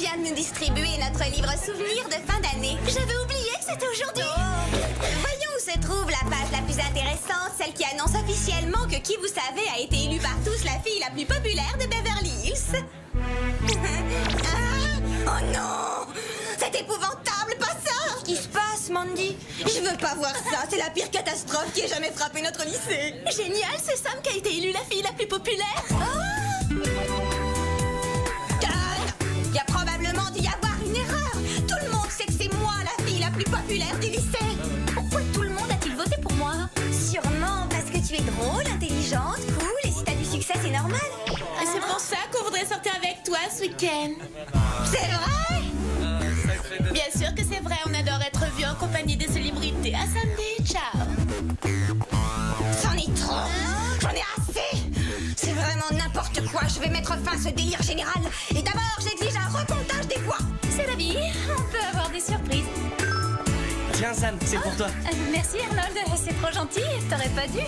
vient de nous distribuer notre livre souvenir de fin d'année. J'avais oublié que c'était aujourd'hui. Voyons où se trouve la page la plus intéressante, celle qui annonce officiellement que Qui vous savez a été élue par tous la fille la plus populaire de Beverly Hills. Oh non! C'est épouvantable, pas ça! Qu'est-ce qui se passe, Mandy? Je veux pas voir ça, c'est la pire catastrophe qui ait jamais frappé notre lycée. Génial, c'est Sam qui a été élue la fille la plus populaire. Il y a probablement dû y avoir une erreur. Tout le monde sait que c'est moi la fille la plus populaire du lycée. Pourquoi tout le monde a-t-il voté pour moi? Sûrement parce que tu es drôle, intelligente, cool, et si t'as du succès, c'est normal. C'est pour ça qu'on voudrait sortir avec toi ce week-end. C'est vrai? Bien sûr que c'est vrai, on adore être vus en compagnie des célébrités. À samedi, ciao. C'en est trop. J'en ai assez. C'est vraiment n'importe quoi. Je vais mettre fin à ce délire général. Et d'abord, j'exige un recomptage des voix. C'est la vie, on peut avoir des surprises. Tiens Sam, c'est pour toi. Merci Arnold, c'est trop gentil, t'aurais pas dû.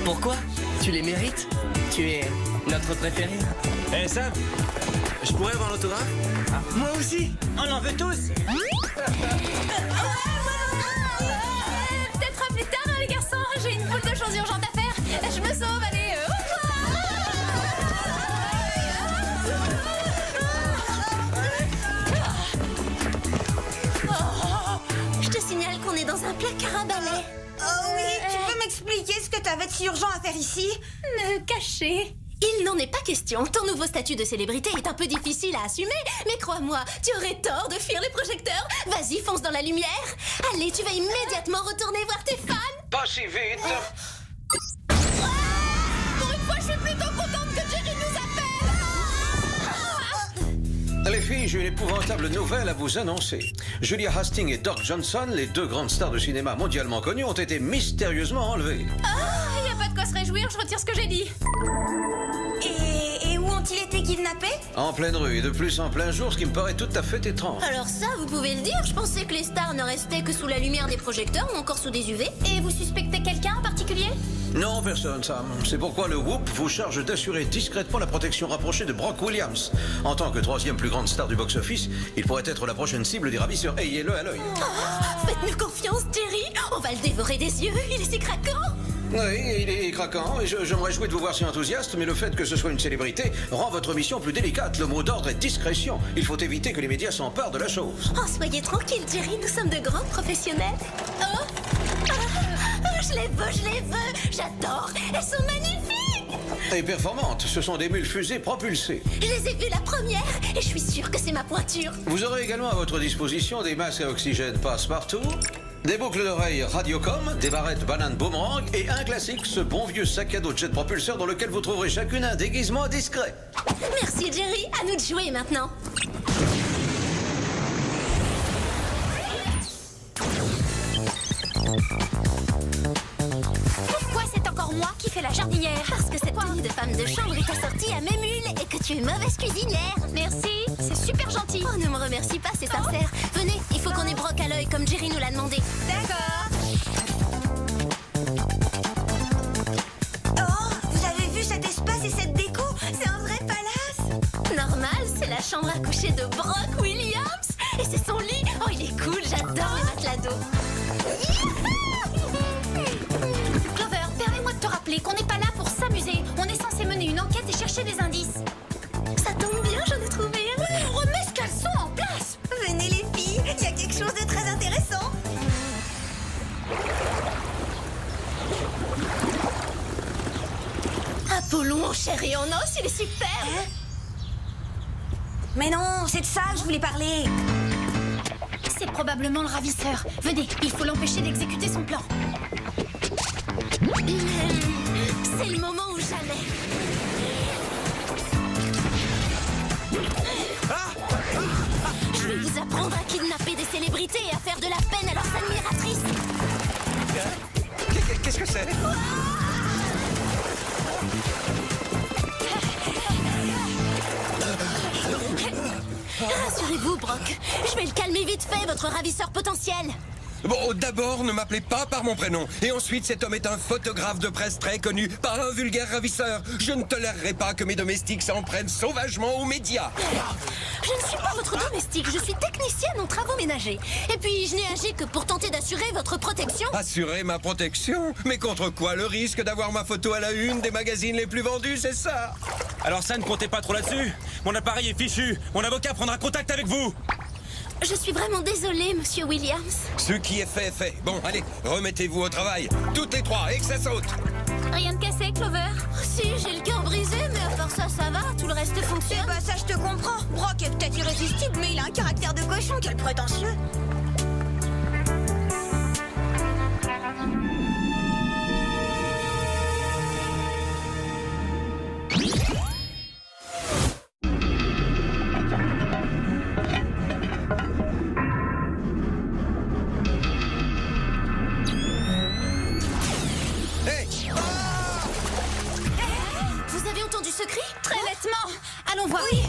Pourquoi? Tu les mérites. Tu es notre préféré. Eh Sam, je pourrais avoir l'autographe? Moi aussi. On en veut tous. Peut-être plus tard, les garçons. J'ai une foule de choses urgentes à faire. Je me sauve, allez. Je te signale qu'on est dans un placard à balai. Oh oui, tu peux m'expliquer ce que t'avais de si urgent à faire ici? Me cacher. Il n'en est pas question. Ton nouveau statut de célébrité est un peu difficile à assumer, mais crois-moi, tu aurais tort de fuir les projecteurs. Vas-y, fonce dans la lumière. Allez, tu vas immédiatement retourner voir tes fans. Pas si vite. Pour une fois, je suis plutôt contente que Jerry nous appelle. Les filles, j'ai une épouvantable nouvelle à vous annoncer. Julia Hastings et Doc Johnson, les deux grandes stars de cinéma mondialement connues, ont été mystérieusement enlevées. Il n'y a pas de quoi se réjouir, je retire ce que j'ai dit. Et où ont-ils été kidnappés? En pleine rue, et de plus en plein jour, ce qui me paraît tout à fait étrange. Alors ça, vous pouvez le dire. Je pensais que les stars ne restaient que sous la lumière des projecteurs ou encore sous des UV. Et vous suspectez quelqu'un en particulier? Non, personne, Sam. C'est pourquoi le Whoop vous charge d'assurer discrètement la protection rapprochée de Brock Williams. En tant que troisième plus grande star du box-office, il pourrait être la prochaine cible des ravisseurs. Ayez-le à l'œil. Faites-nous confiance, Jerry. On va le dévorer des yeux. Il est si craquant. Oui, il est craquant, et je me réjouis de vous voir si enthousiaste, mais le fait que ce soit une célébrité rend votre mission plus délicate. Le mot d'ordre est discrétion. Il faut éviter que les médias s'emparent de la chose. Oh, soyez tranquille, Jerry. Nous sommes de grands professionnels. Je les veux. J'adore. Elles sont magnifiques. Et performantes, ce sont des mules fusées propulsées. Je les ai vues la première et je suis sûre que c'est ma pointure. Vous aurez également à votre disposition des masques à oxygène passe-partout, des boucles d'oreilles Radiocom, des barrettes bananes boomerang et un classique, ce bon vieux sac à dos jet propulseur dans lequel vous trouverez chacune un déguisement discret. Merci, Jerry. À nous de jouer maintenant. Pourquoi c'est encore moi qui fais la jardinière? Parce que cette tenue de femme de chambre est assortie à mes mules et que tu es mauvaise cuisinière. Merci, c'est super gentil. Oh, ne me remercie pas, c'est sincère. Venez, il faut qu'on ait Brock à l'œil comme Jerry nous l'a demandé. D'accord. Oh, vous avez vu cet espace et cette déco? C'est un vrai palace. Normal, c'est la chambre à coucher de Brock Williams. Et c'est son lit. Oh, il est cool, j'adore les matelas d'eau. Clover, permets-moi de te rappeler qu'on n'est pas là pour s'amuser. On est censé mener une enquête et chercher des indices. Ça tombe bien, j'en ai trouvé un. Remets ce caleçon en place. Venez les filles, il y a quelque chose de très intéressant. Apollon en chair et en os, il est super. Mais non, c'est de ça que je voulais parler. C'est probablement le ravisseur. Venez, il faut l'empêcher d'exécuter son plan. C'est le moment ou jamais. Je vais vous apprendre à kidnapper des célébrités et à faire de la peine à leurs admiratrices. Qu'est-ce que c'est? Rassurez-vous, Brock. Je vais le calmer vite fait, votre ravisseur potentiel. Bon, d'abord, ne m'appelez pas par mon prénom. Et ensuite, cet homme est un photographe de presse très connu, pas un vulgaire ravisseur. Je ne tolérerai pas que mes domestiques s'en prennent sauvagement aux médias. Je ne suis pas votre domestique, je suis technicienne en travaux ménagers. Et puis, je n'ai agi que pour tenter d'assurer votre protection. Assurer ma protection? Mais contre quoi? Le risque d'avoir ma photo à la une des magazines les plus vendus, c'est ça? Alors ça, ne comptez pas trop là-dessus. Mon appareil est fichu. Mon avocat prendra contact avec vous. Je suis vraiment désolée, monsieur Williams. Ce qui est fait est fait. Bon, allez, remettez-vous au travail. Toutes les trois, et que ça saute. Rien de cassé, Clover? Si, j'ai le cœur brisé, mais à part ça, ça va. Tout le reste fonctionne. Bah ça, je te comprends. Brock est peut-être irrésistible, mais il a un caractère de cochon. Quel prétentieux. Très nettement. Allons voir. Oui.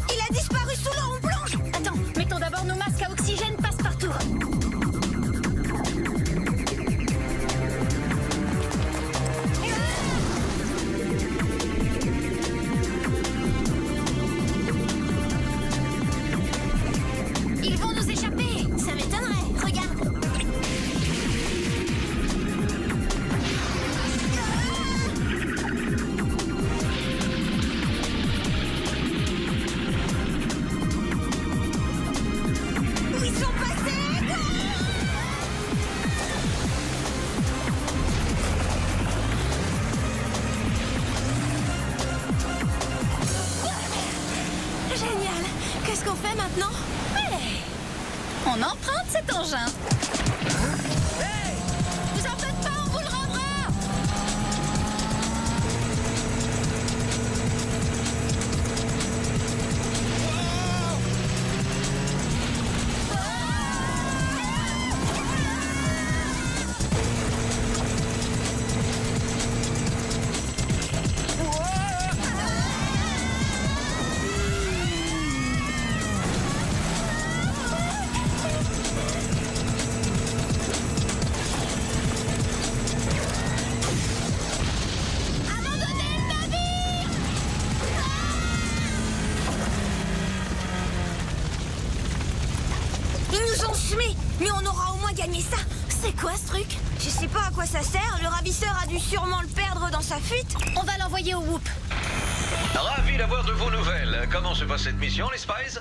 Il a disparu sous l'eau, on plonge. Attends, mettons d'abord nos masques à oxygène passe-partout. Ils vont nous échapper. Ça m'étonnerait. Regarde. Génial. Qu'est-ce qu'on fait maintenant? Hey, on emprunte cet engin. Hey! Vous en faites pas, on vous le rendra. Ils nous ont semés, mais on aura au moins gagné ça. C'est quoi ce truc? Je sais pas à quoi ça sert. Le ravisseur a dû sûrement le perdre dans sa fuite. On va l'envoyer au Whoop. Ravi d'avoir de vos nouvelles. Comment se passe cette mission, les Spies?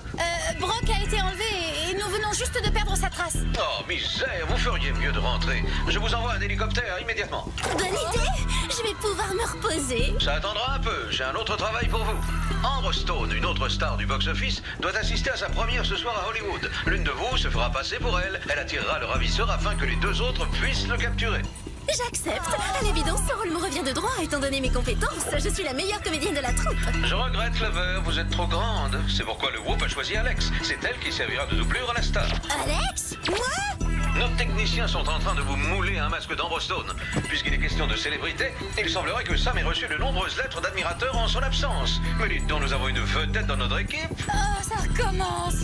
Brock a été enlevé et nous venons juste de perdre sa trace. Oh, misère, vous feriez mieux de rentrer. Je vous envoie un hélicoptère immédiatement. Bonne idée. Je vais pouvoir me reposer. Ça attendra un peu, j'ai un autre travail pour vous. Amber Stone, une autre star du box-office, doit assister à sa première ce soir à Hollywood. L'une de vous se fera passer pour elle. Elle attirera le ravisseur afin que les deux autres puissent le capturer. J'accepte. À l'évidence, ce rôle me revient de droit étant donné mes compétences. Je suis la meilleure comédienne de la troupe. Je regrette, Clover, vous êtes trop grande. C'est pourquoi le Whoop a choisi Alex. C'est elle qui servira de doublure à la star. Alex? Moi? Nos techniciens sont en train de vous mouler un masque d'Amber Stone. Puisqu'il est question de célébrité, il semblerait que Sam ait reçu de nombreuses lettres d'admirateurs en son absence. Mais dites donc, nous avons une vedette dans notre équipe. Oh, ça recommence.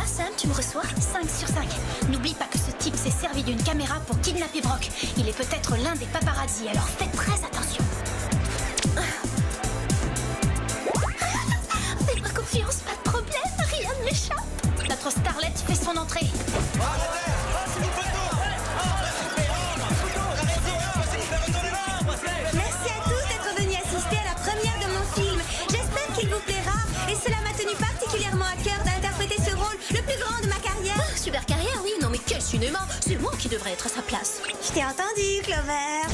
Sam, tu me reçois? 5 sur 5. N'oublie pas que ce type s'est servi d'une caméra pour kidnapper Brock. Il est peut-être l'un des paparazzi, alors faites très attention. Fais-moi confiance, pas de problème, rien ne m'échappe. Notre starlet fait son entrée. Merci à tous d'être venus assister à la première de mon film. J'espère qu'il vous plaira et cela m'a tenu particulièrement à cœur d'interpréter ce rôle, le plus grand de ma carrière. Ah, super carrière, oui, non mais quel cinéma. C'est moi qui devrais être à sa place. Je t'ai entendu, Clover.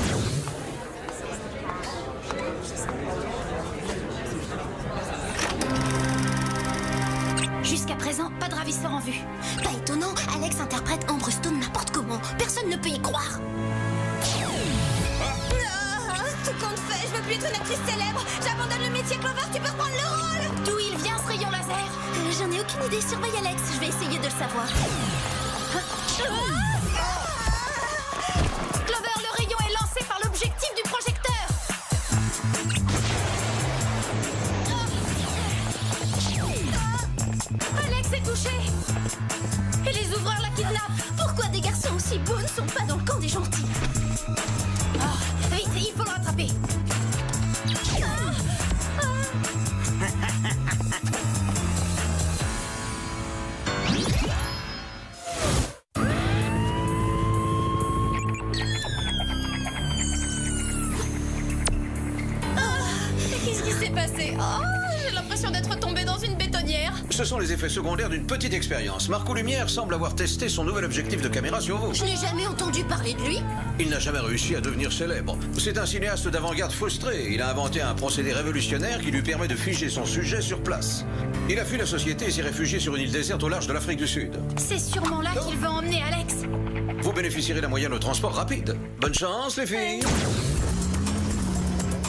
Jusqu'à présent, pas de ravisseur en vue. Pas étonnant, Alex interprète Amber Stone n'importe comment. Personne ne peut y croire. Ah, tout compte fait, je veux plus être une actrice célèbre. J'abandonne le métier, Clover, tu peux reprendre le rôle. D'où il vient ce rayon laser? J'en ai aucune idée, surveille Alex, je vais essayer de le savoir. Clover, le rayon est lancé par l'objectif du projecteur. Alex est touché. Et les ouvreurs la kidnappent. Pourquoi des garçons aussi beaux ne sont pas dans le camp des gentils? Oh, vite, il faut le rattraper. Qu'est-ce qui s'est passé? Oh, j'ai l'impression d'être tombée dans une bétonnière. Ce sont les effets secondaires d'une petite expérience. Marco Lumière semble avoir testé son nouvel objectif de caméra sur vous. Je n'ai jamais entendu parler de lui. Il n'a jamais réussi à devenir célèbre. C'est un cinéaste d'avant-garde frustré. Il a inventé un procédé révolutionnaire qui lui permet de figer son sujet sur place. Il a fui la société et s'est réfugié sur une île déserte au large de l'Afrique du Sud. C'est sûrement là qu'il veut emmener Alex. Vous bénéficierez d'un moyen de transport rapide. Bonne chance, les filles.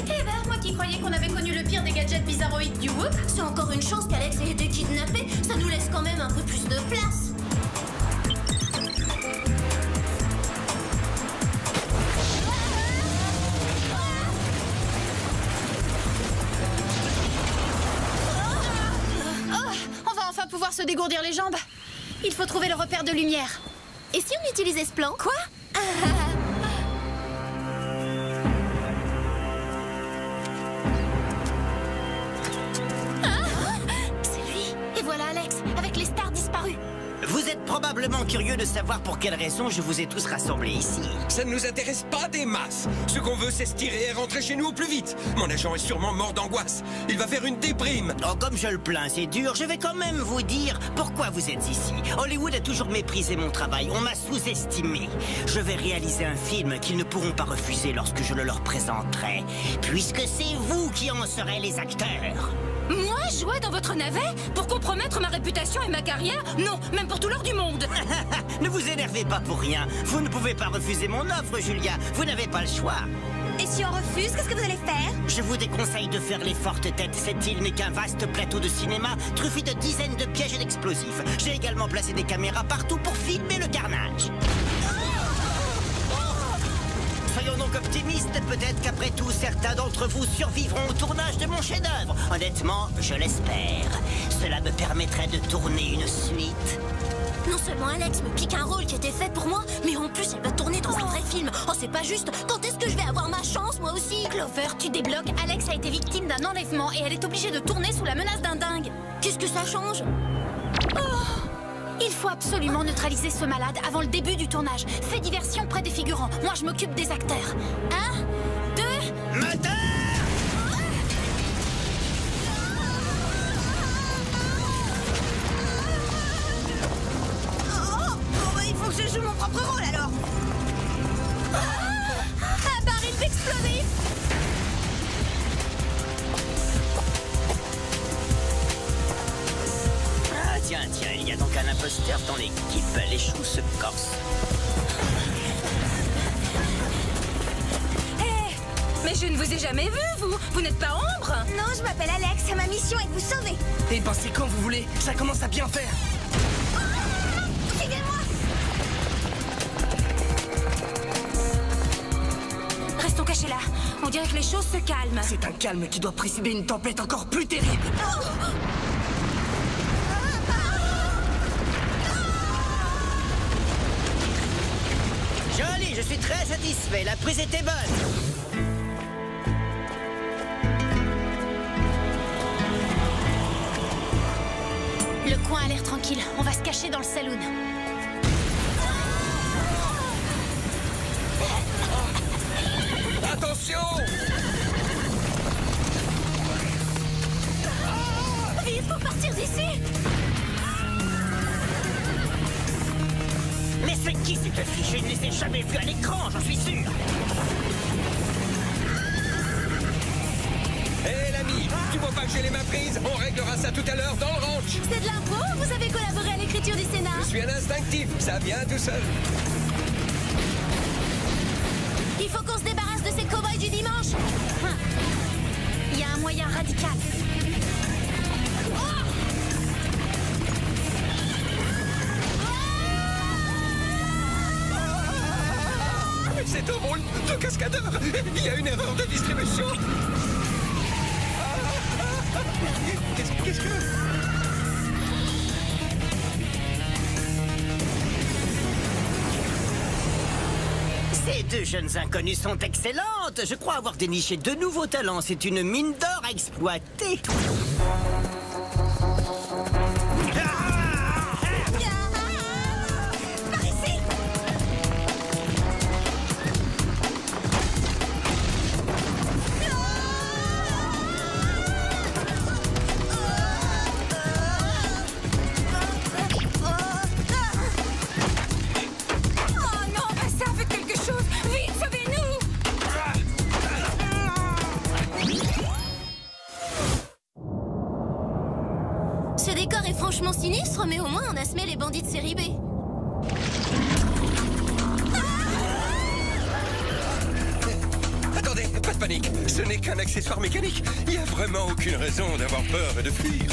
Eh ben, moi qui croyais qu'on avait connu le pire des gadgets bizarroïdes du Whoop, c'est encore une chance qu'Alex ait été kidnappé. Ça nous laisse quand même un peu plus de place. On va enfin pouvoir se dégourdir les jambes. Il faut trouver le repère de lumière. Et si on utilisait ce plan? Quoi? C'est lui. Et voilà Alex, avec les stars disparues. Vous êtes probablement curieux de savoir pour quelle raison je vous ai tous rassemblés ici. Ça ne nous intéresse pas des masses. Ce qu'on veut, c'est se tirer et rentrer chez nous au plus vite. Mon agent est sûrement mort d'angoisse. Il va faire une déprime. Oh, comme je le plains, c'est dur. Je vais quand même vous dire pourquoi vous êtes ici. Hollywood a toujours méprisé mon travail. On m'a sous-estimé. Je vais réaliser un film qu'ils ne pourront pas refuser lorsque je le leur présenterai. Puisque c'est vous qui en serez les acteurs. Moi, jouer dans votre navet? Pour compromettre ma réputation et ma carrière? Non, même pour tout l'or du monde. Ne vous énervez pas pour rien. Vous ne pouvez pas refuser mon offre, Julia. Vous n'avez pas le choix. Et si on refuse, qu'est-ce que vous allez faire? Je vous déconseille de faire les fortes têtes. Cette île n'est qu'un vaste plateau de cinéma truffé de dizaines de pièges et d'explosifs. J'ai également placé des caméras partout pour filmer le carnage. Soyons donc optimistes, peut-être qu'après tout, certains d'entre vous survivront au tournage de mon chef-d'œuvre. Honnêtement, je l'espère. Cela me permettrait de tourner une suite. Non seulement Alex me pique un rôle qui était fait pour moi, mais en plus elle va tourner dans un vrai film. Oh, c'est pas juste. Quand est-ce que je vais avoir ma chance, moi aussi? Clover, tu débloques. Alex a été victime d'un enlèvement et elle est obligée de tourner sous la menace d'un dingue. Qu'est-ce que ça change? Il faut absolument neutraliser ce malade avant le début du tournage. Fais diversion près des figurants. Moi, je m'occupe des acteurs. 1, 2... Moteur! Il faut que je joue mon propre rôle alors. Un baril d'explosif! Tiens, il y a donc un imposteur dans l'équipe. Les choux se corsent. Mais je ne vous ai jamais vu, vous. Vous n'êtes pas Ombre? Non, je m'appelle Alex. Ma mission est de vous sauver. Et pensez quand vous voulez, ça commence à bien faire. Suivez-moi. Restons cachés là. On dirait que les choses se calment. C'est un calme qui doit précéder une tempête encore plus terrible. Joli, je suis très satisfait. La prise était bonne. Le coin a l'air tranquille. On va se cacher dans le saloon. Attention! Vite, faut partir d'ici! Mais c'est qui cette fille? Je ne les ai jamais vus à l'écran, j'en suis sûr. Hé l'ami, tu vois pas que j'ai les mains prises? On réglera ça tout à l'heure dans le ranch. C'est de l'impro ou vous avez collaboré à l'écriture du scénar? Je suis un instinctif, ça vient tout seul. Il faut qu'on se débarrasse de ces cow-boys du dimanche. moyen radical. C'est un rôle de cascadeur. Il y a une erreur de distribution. Qu'est-ce que... Ces deux jeunes inconnues sont excellentes. Je crois avoir déniché de nouveaux talents. C'est une mine d'or à exploiter. Par ici. Oh non, pas ça, faites quelque chose. Vite, sauvez-nous. Ce décor est franchement sinistre, mais au moins on a semé les bandits de série B. Attendez, pas de panique. Ce n'est qu'un accessoire mécanique. Il n'y a vraiment aucune raison d'avoir peur et de fuir.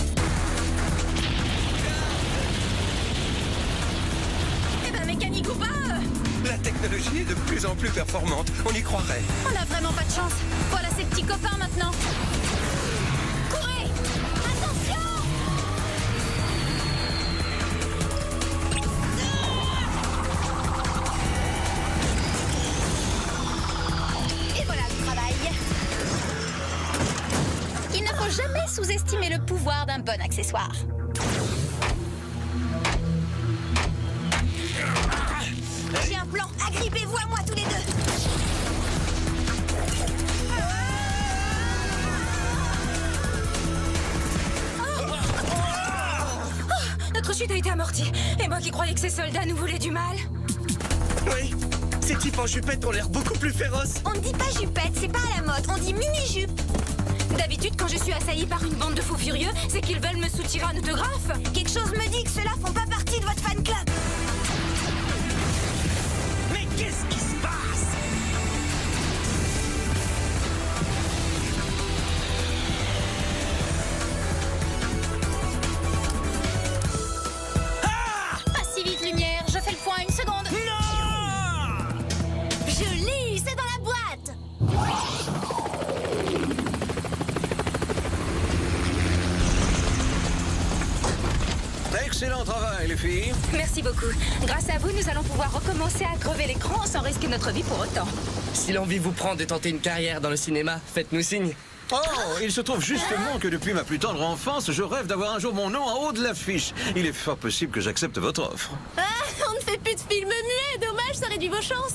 Eh ben, mécanique ou pas, La technologie est de plus en plus performante. On y croirait. on a vraiment pas de chance. Voilà ses petits copains maintenant. Courez! Attention! Et voilà le travail. Il ne faut jamais sous-estimer le pouvoir d'un bon accessoire. J'ai un plan. Agrippez-vous à moi tous les deux. Notre chute a été amortie. Et moi qui croyais que ces soldats nous voulaient du mal. Oui, ces types en jupette ont l'air beaucoup plus féroces. On ne dit pas jupette, c'est pas à la mode, on dit mini-jupe. D'habitude, quand je suis assaillie par une bande de fous furieux, c'est qu'ils veulent me soutirer un autographe. Quelque chose me dit que ceux-là font pas partie de votre fan club. Mais qu'est-ce qui se passe? Pas si vite, lumière, je fais le point, une seconde. Non! Je l'ai eu, c'est dans la boîte. Excellent travail, les filles. Merci beaucoup. Grâce à vous, nous allons pouvoir recommencer à crever l'écran sans risquer notre vie pour autant. Si l'envie vous prend de tenter une carrière dans le cinéma, faites-nous signe. Oh, il se trouve justement que depuis ma plus tendre enfance, je rêve d'avoir un jour mon nom en haut de l'affiche. Il est fort possible que j'accepte votre offre. Ah, on ne fait plus de films muets, dommage, ça réduit vos chances.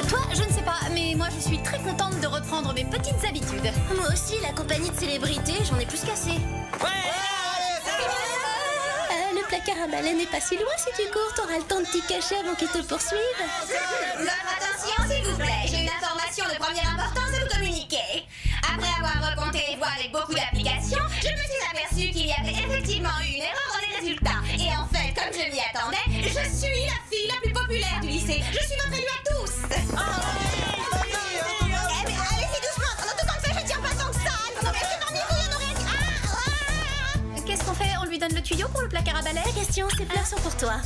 Toi, je ne sais pas, mais moi je suis très contente de reprendre mes petites habitudes. Moi aussi, la compagnie de célébrités, j'en ai plus qu'assez. Le placard à balai n'est pas si loin si tu cours, t'auras le temps de t'y cacher avant qu'ils te poursuivent. Votre attention, s'il vous plaît. J'ai une information de première importance à vous communiquer. Après avoir recompté les voix avec beaucoup d'applications, je me suis aperçue qu'il y avait effectivement eu une erreur dans les résultats. Et en fait, comme je m'y attendais, je suis la fille la plus populaire du lycée. Je suis votre élue à tous. Eh mais allez-y doucement. En tout temps que fait, je tiens pas tant que ça. Est-ce que parmi vous, il y en aurait... Qu'est-ce qu'on fait? On lui donne le tuyau pour le placard à balai? La question, ces fleurs sont pour toi.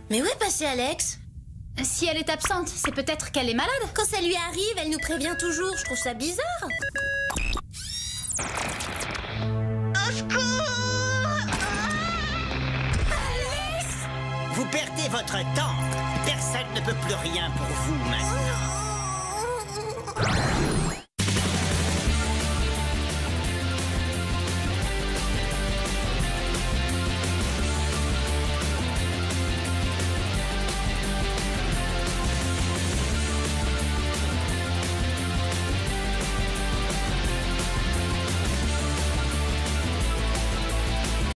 Mais où est passée Alex? Si elle est absente, c'est peut-être qu'elle est malade. Quand ça lui arrive, elle nous prévient toujours. Je trouve ça bizarre. Au secours! Vous perdez votre temps. Personne ne peut plus rien pour vous maintenant.